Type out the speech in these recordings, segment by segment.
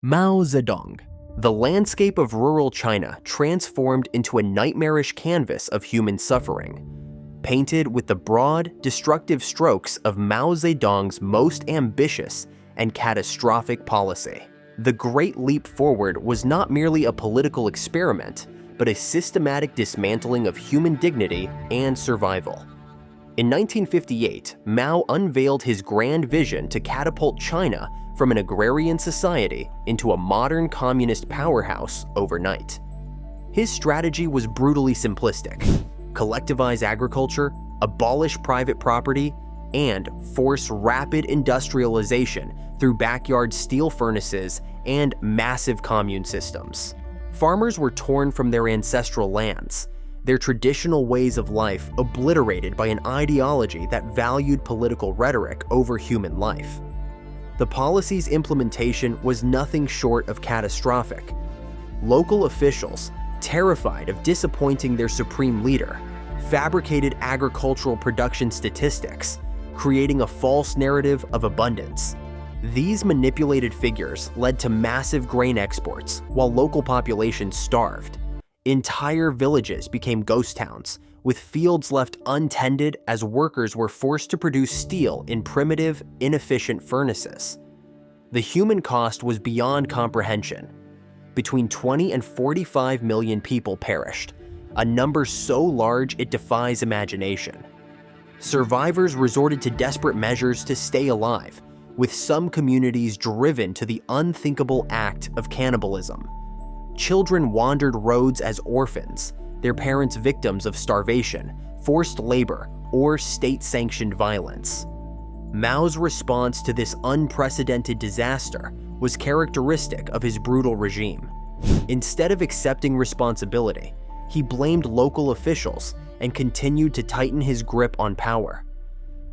Mao Zedong. The landscape of rural China transformed into a nightmarish canvas of human suffering, painted with the broad, destructive strokes of Mao Zedong's most ambitious and catastrophic policy. The Great Leap Forward was not merely a political experiment, but a systematic dismantling of human dignity and survival. In 1958, Mao unveiled his grand vision to catapult China from an agrarian society into a modern communist powerhouse overnight. His strategy was brutally simplistic: collectivize agriculture, abolish private property, and force rapid industrialization through backyard steel furnaces and massive commune systems. Farmers were torn from their ancestral lands, their traditional ways of life obliterated by an ideology that valued political rhetoric over human life. The policy's implementation was nothing short of catastrophic. Local officials, terrified of disappointing their supreme leader, fabricated agricultural production statistics, creating a false narrative of abundance. These manipulated figures led to massive grain exports while local populations starved. Entire villages became ghost towns, with fields left untended as workers were forced to produce steel in primitive, inefficient furnaces. The human cost was beyond comprehension. Between 20 and 45 million people perished, a number so large it defies imagination. Survivors resorted to desperate measures to stay alive, with some communities driven to the unthinkable act of cannibalism. Children wandered roads as orphans, their parents victims of starvation, forced labor, or state-sanctioned violence. Mao's response to this unprecedented disaster was characteristic of his brutal regime. Instead of accepting responsibility, he blamed local officials and continued to tighten his grip on power.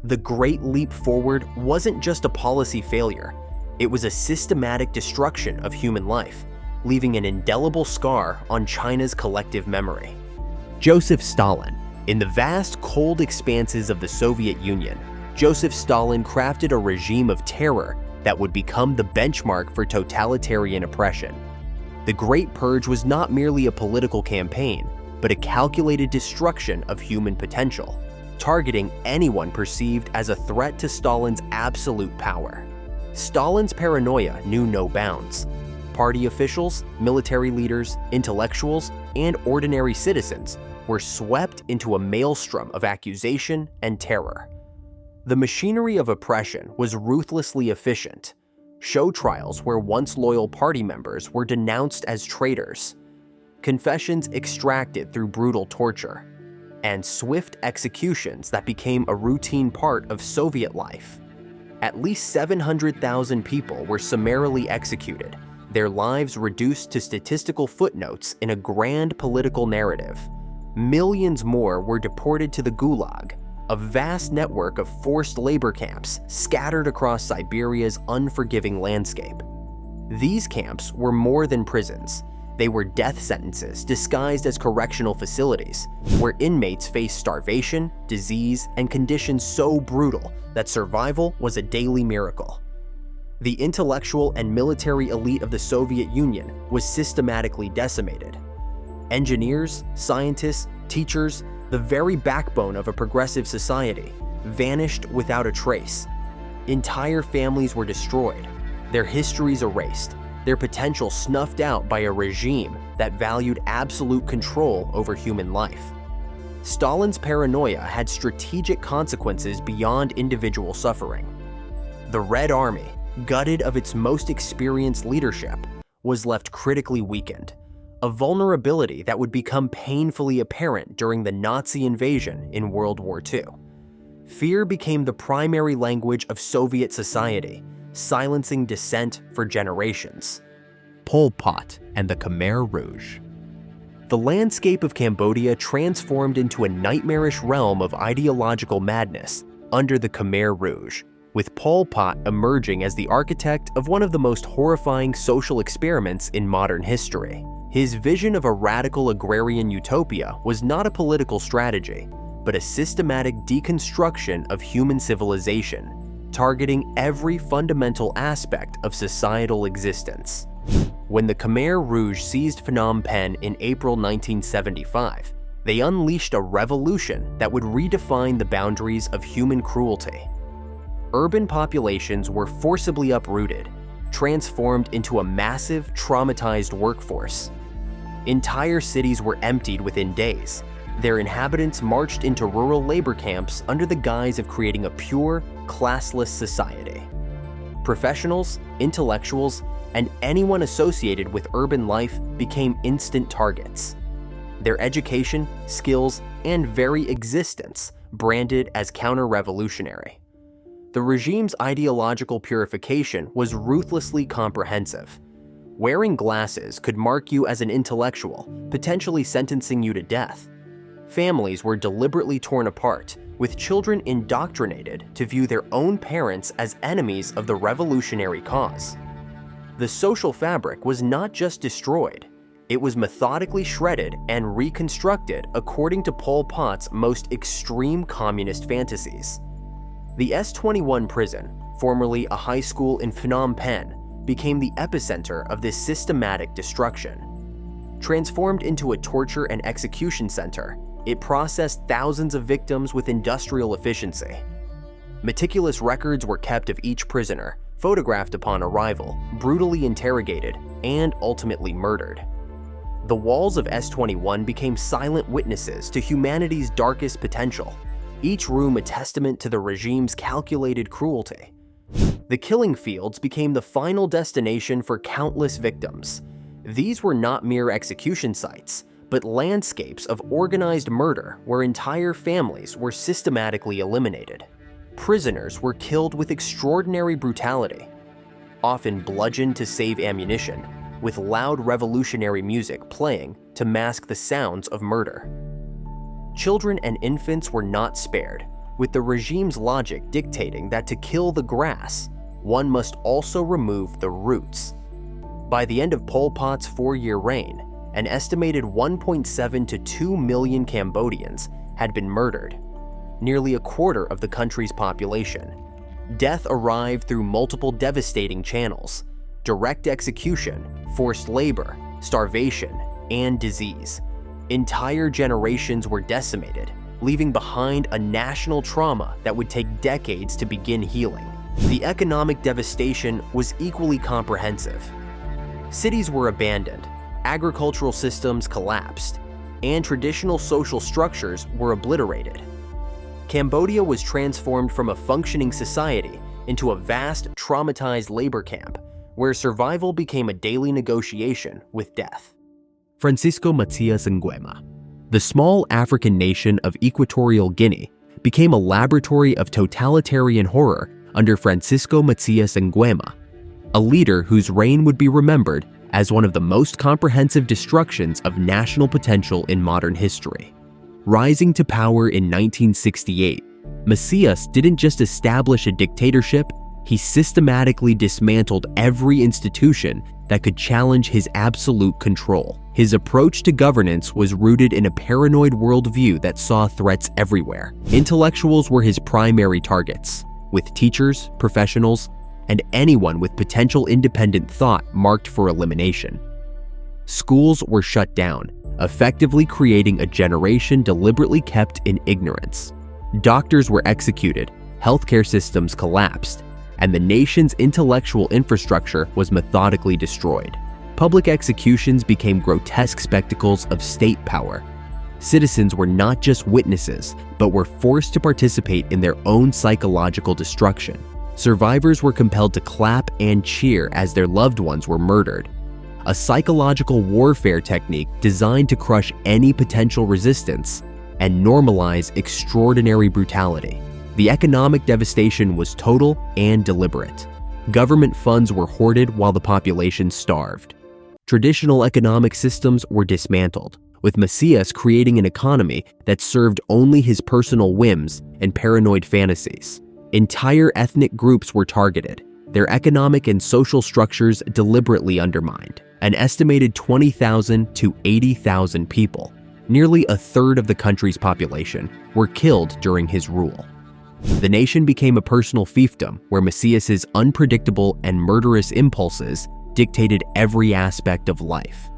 The Great Leap Forward wasn't just a policy failure, it was a systematic destruction of human life, leaving an indelible scar on China's collective memory. Joseph Stalin. In the vast, cold expanses of the Soviet Union, Joseph Stalin crafted a regime of terror that would become the benchmark for totalitarian oppression. The Great Purge was not merely a political campaign, but a calculated destruction of human potential, targeting anyone perceived as a threat to Stalin's absolute power. Stalin's paranoia knew no bounds. Party officials, military leaders, intellectuals, and ordinary citizens were swept into a maelstrom of accusation and terror. The machinery of oppression was ruthlessly efficient. Show trials where once loyal party members were denounced as traitors, confessions extracted through brutal torture, and swift executions that became a routine part of Soviet life. At least 700,000 people were summarily executed, their lives reduced to statistical footnotes in a grand political narrative. Millions more were deported to the Gulag, a vast network of forced labor camps scattered across Siberia's unforgiving landscape. These camps were more than prisons. They were death sentences disguised as correctional facilities, where inmates faced starvation, disease, and conditions so brutal that survival was a daily miracle. The intellectual and military elite of the Soviet Union was systematically decimated. Engineers, scientists, teachers, the very backbone of a progressive society, vanished without a trace. Entire families were destroyed, their histories erased, their potential snuffed out by a regime that valued absolute control over human life. Stalin's paranoia had strategic consequences beyond individual suffering. The Red Army, gutted of its most experienced leadership, was left critically weakened, a vulnerability that would become painfully apparent during the Nazi invasion in World War II. Fear became the primary language of Soviet society, silencing dissent for generations. Pol Pot and the Khmer Rouge. The landscape of Cambodia transformed into a nightmarish realm of ideological madness under the Khmer Rouge, with Pol Pot emerging as the architect of one of the most horrifying social experiments in modern history. His vision of a radical agrarian utopia was not a political strategy, but a systematic deconstruction of human civilization, targeting every fundamental aspect of societal existence. When the Khmer Rouge seized Phnom Penh in April 1975, they unleashed a revolution that would redefine the boundaries of human cruelty. Urban populations were forcibly uprooted, transformed into a massive, traumatized workforce. Entire cities were emptied within days. Their inhabitants marched into rural labor camps under the guise of creating a pure, classless society. Professionals, intellectuals, and anyone associated with urban life became instant targets. Their education, skills, and very existence branded as counter-revolutionary. The regime's ideological purification was ruthlessly comprehensive. Wearing glasses could mark you as an intellectual, potentially sentencing you to death. Families were deliberately torn apart, with children indoctrinated to view their own parents as enemies of the revolutionary cause. The social fabric was not just destroyed, it was methodically shredded and reconstructed according to Pol Pot's most extreme communist fantasies. The S-21 prison, formerly a high school in Phnom Penh, became the epicenter of this systematic destruction. Transformed into a torture and execution center, it processed thousands of victims with industrial efficiency. Meticulous records were kept of each prisoner, photographed upon arrival, brutally interrogated, and ultimately murdered. The walls of S-21 became silent witnesses to humanity's darkest potential, each room a testament to the regime's calculated cruelty. The killing fields became the final destination for countless victims. These were not mere execution sites, but landscapes of organized murder where entire families were systematically eliminated. Prisoners were killed with extraordinary brutality, often bludgeoned to save ammunition, with loud revolutionary music playing to mask the sounds of murder. Children and infants were not spared, with the regime's logic dictating that to kill the grass, one must also remove the roots. By the end of Pol Pot's 4-year reign, an estimated 1.7 to 2 million Cambodians had been murdered, nearly a quarter of the country's population. Death arrived through multiple devastating channels: direct execution, forced labor, starvation, and disease. Entire generations were decimated, leaving behind a national trauma that would take decades to begin healing. The economic devastation was equally comprehensive. Cities were abandoned, agricultural systems collapsed, and traditional social structures were obliterated. Cambodia was transformed from a functioning society into a vast, traumatized labor camp, where survival became a daily negotiation with death. Francisco Macías Nguema. The small African nation of Equatorial Guinea became a laboratory of totalitarian horror under Francisco Macías Nguema, a leader whose reign would be remembered as one of the most comprehensive destructions of national potential in modern history. Rising to power in 1968, Macías didn't just establish a dictatorship, he systematically dismantled every institution that could challenge his absolute control. His approach to governance was rooted in a paranoid worldview that saw threats everywhere. Intellectuals were his primary targets, with teachers, professionals, and anyone with potential independent thought marked for elimination. Schools were shut down, effectively creating a generation deliberately kept in ignorance. Doctors were executed, healthcare systems collapsed, and the nation's intellectual infrastructure was methodically destroyed. Public executions became grotesque spectacles of state power. Citizens were not just witnesses, but were forced to participate in their own psychological destruction. Survivors were compelled to clap and cheer as their loved ones were murdered, a psychological warfare technique designed to crush any potential resistance and normalize extraordinary brutality. The economic devastation was total and deliberate. Government funds were hoarded while the population starved. Traditional economic systems were dismantled, with Macías creating an economy that served only his personal whims and paranoid fantasies. Entire ethnic groups were targeted, their economic and social structures deliberately undermined. An estimated 20,000 to 80,000 people, nearly a third of the country's population, were killed during his rule. The nation became a personal fiefdom where Macías's unpredictable and murderous impulses dictated every aspect of life.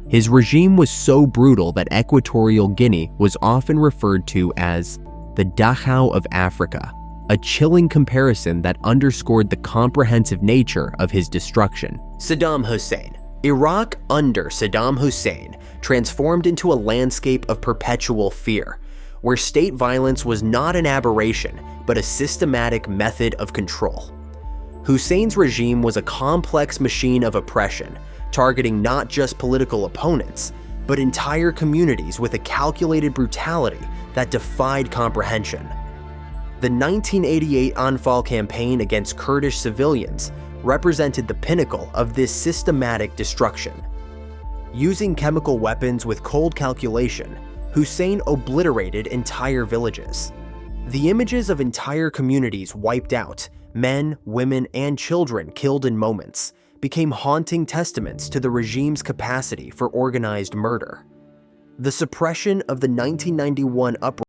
His regime was so brutal that Equatorial Guinea was often referred to as the Dachau of Africa, a chilling comparison that underscored the comprehensive nature of his destruction. Saddam Hussein. Iraq under Saddam Hussein transformed into a landscape of perpetual fear, where state violence was not an aberration, but a systematic method of control. Hussein's regime was a complex machine of oppression, targeting not just political opponents, but entire communities with a calculated brutality that defied comprehension. The 1988 Anfal campaign against Kurdish civilians represented the pinnacle of this systematic destruction. Using chemical weapons with cold calculation, Hussein obliterated entire villages. The images of entire communities wiped out, men, women, and children killed in moments, became haunting testaments to the regime's capacity for organized murder. The suppression of the 1991 uprising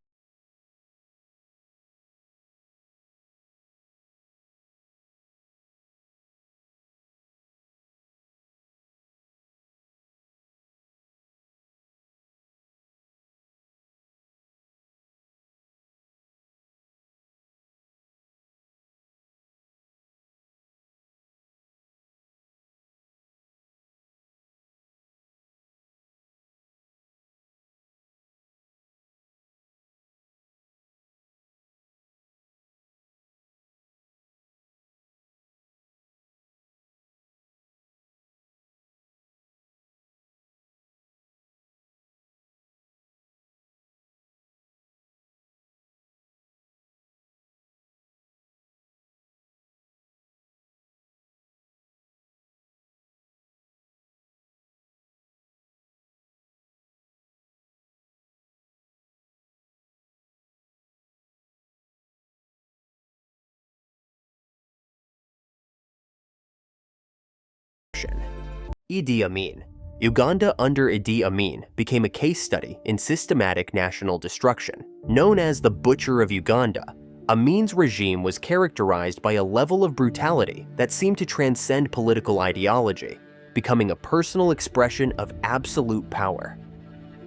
Idi Amin. Uganda under Idi Amin became a case study in systematic national destruction. Known as the Butcher of Uganda, Amin's regime was characterized by a level of brutality that seemed to transcend political ideology, becoming a personal expression of absolute power.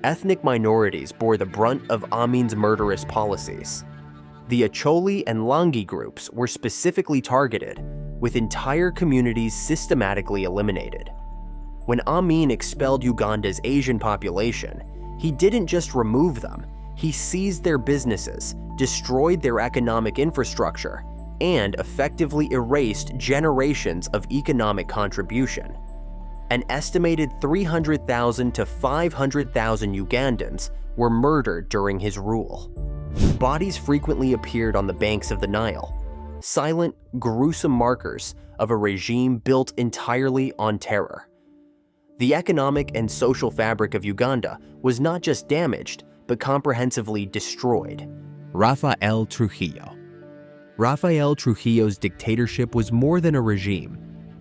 Ethnic minorities bore the brunt of Amin's murderous policies. The Acholi and Langi groups were specifically targeted, with entire communities systematically eliminated. When Amin expelled Uganda's Asian population, he didn't just remove them, he seized their businesses, destroyed their economic infrastructure, and effectively erased generations of economic contribution. An estimated 300,000 to 500,000 Ugandans were murdered during his rule. Bodies frequently appeared on the banks of the Nile, silent, gruesome markers of a regime built entirely on terror. The economic and social fabric of Uganda was not just damaged, but comprehensively destroyed. Rafael Trujillo. Rafael Trujillo's dictatorship was more than a regime.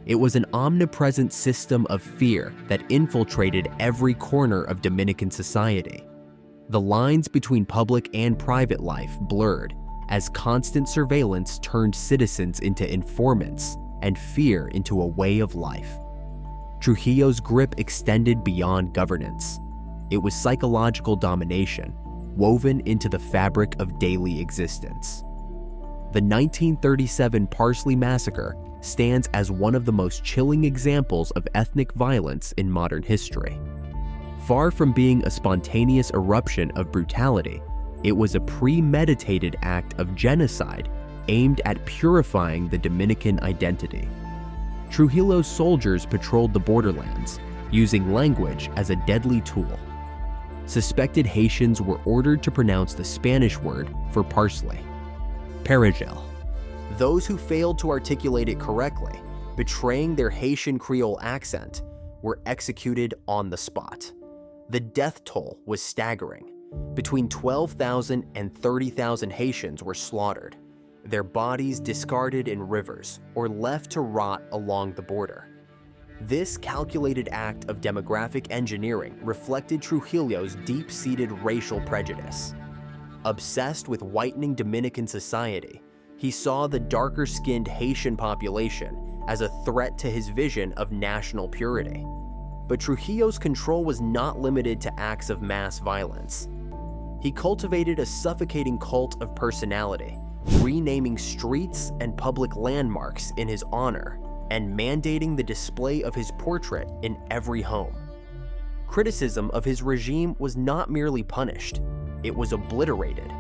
It was an omnipresent system of fear that infiltrated every corner of Dominican society. The lines between public and private life blurred as constant surveillance turned citizens into informants and fear into a way of life. Trujillo's grip extended beyond governance. It was psychological domination, woven into the fabric of daily existence. The 1937 Parsley Massacre stands as one of the most chilling examples of ethnic violence in modern history. Far from being a spontaneous eruption of brutality, it was a premeditated act of genocide aimed at purifying the Dominican identity. Trujillo's soldiers patrolled the borderlands, using language as a deadly tool. Suspected Haitians were ordered to pronounce the Spanish word for parsley, perejil. Those who failed to articulate it correctly, betraying their Haitian Creole accent, were executed on the spot. The death toll was staggering. Between 12,000 and 30,000 Haitians were slaughtered, their bodies discarded in rivers or left to rot along the border. This calculated act of demographic engineering reflected Trujillo's deep-seated racial prejudice. Obsessed with whitening Dominican society, he saw the darker-skinned Haitian population as a threat to his vision of national purity. But Trujillo's control was not limited to acts of mass violence. He cultivated a suffocating cult of personality, renaming streets and public landmarks in his honor and mandating the display of his portrait in every home. Criticism of his regime was not merely punished, it was obliterated.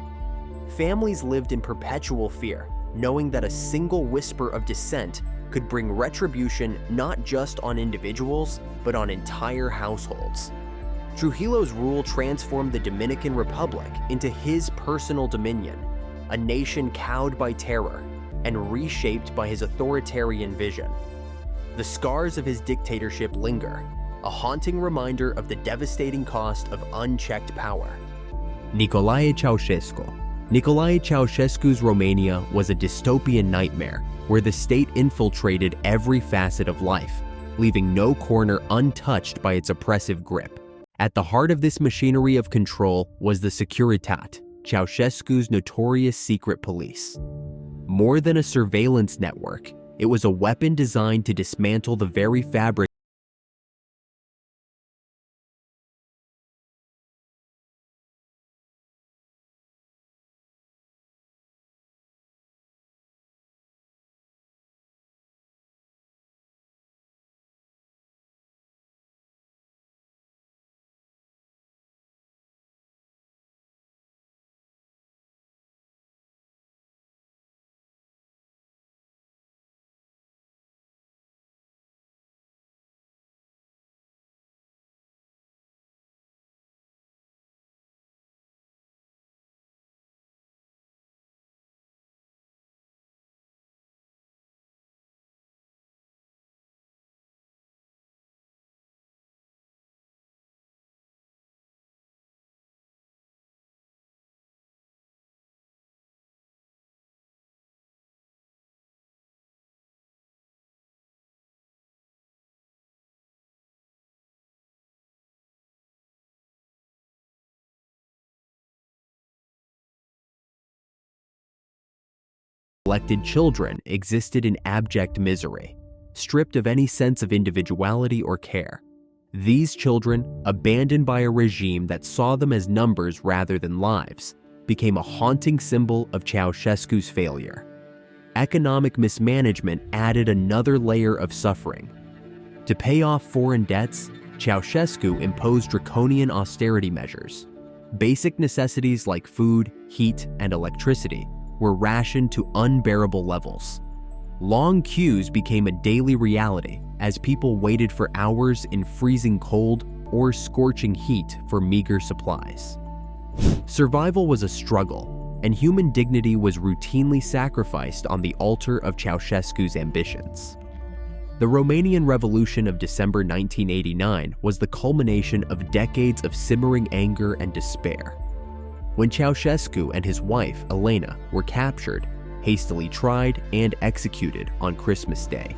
Families lived in perpetual fear, knowing that a single whisper of dissent could bring retribution not just on individuals, but on entire households. Trujillo's rule transformed the Dominican Republic into his personal dominion, a nation cowed by terror and reshaped by his authoritarian vision. The scars of his dictatorship linger, a haunting reminder of the devastating cost of unchecked power. Nicolae Ceaușescu. Nicolae Ceaușescu's Romania was a dystopian nightmare where the state infiltrated every facet of life, leaving no corner untouched by its oppressive grip. At the heart of this machinery of control was the Securitate, Ceaușescu's notorious secret police. More than a surveillance network, it was a weapon designed to dismantle the very fabric elected children existed in abject misery, stripped of any sense of individuality or care. These children, abandoned by a regime that saw them as numbers rather than lives, became a haunting symbol of Ceaușescu's failure. Economic mismanagement added another layer of suffering. To pay off foreign debts, Ceaușescu imposed draconian austerity measures. Basic necessities like food, heat, and electricity were rationed to unbearable levels. Long queues became a daily reality as people waited for hours in freezing cold or scorching heat for meager supplies. Survival was a struggle, and human dignity was routinely sacrificed on the altar of Ceaușescu's ambitions. The Romanian Revolution of December 1989 was the culmination of decades of simmering anger and despair. When Ceaușescu and his wife, Elena, were captured, hastily tried, and executed on Christmas Day,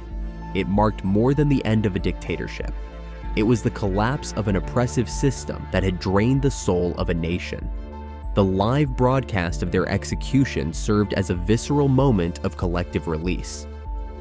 it marked more than the end of a dictatorship. It was the collapse of an oppressive system that had drained the soul of a nation. The live broadcast of their execution served as a visceral moment of collective release.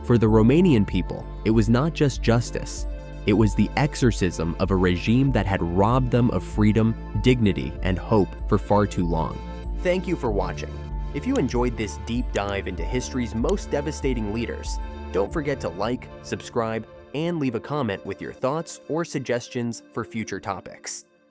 For the Romanian people, it was not just justice. It was the exorcism of a regime that had robbed them of freedom, dignity, and hope for far too long. Thank you for watching. If you enjoyed this deep dive into history's most devastating leaders, don't forget to like, subscribe, and leave a comment with your thoughts or suggestions for future topics.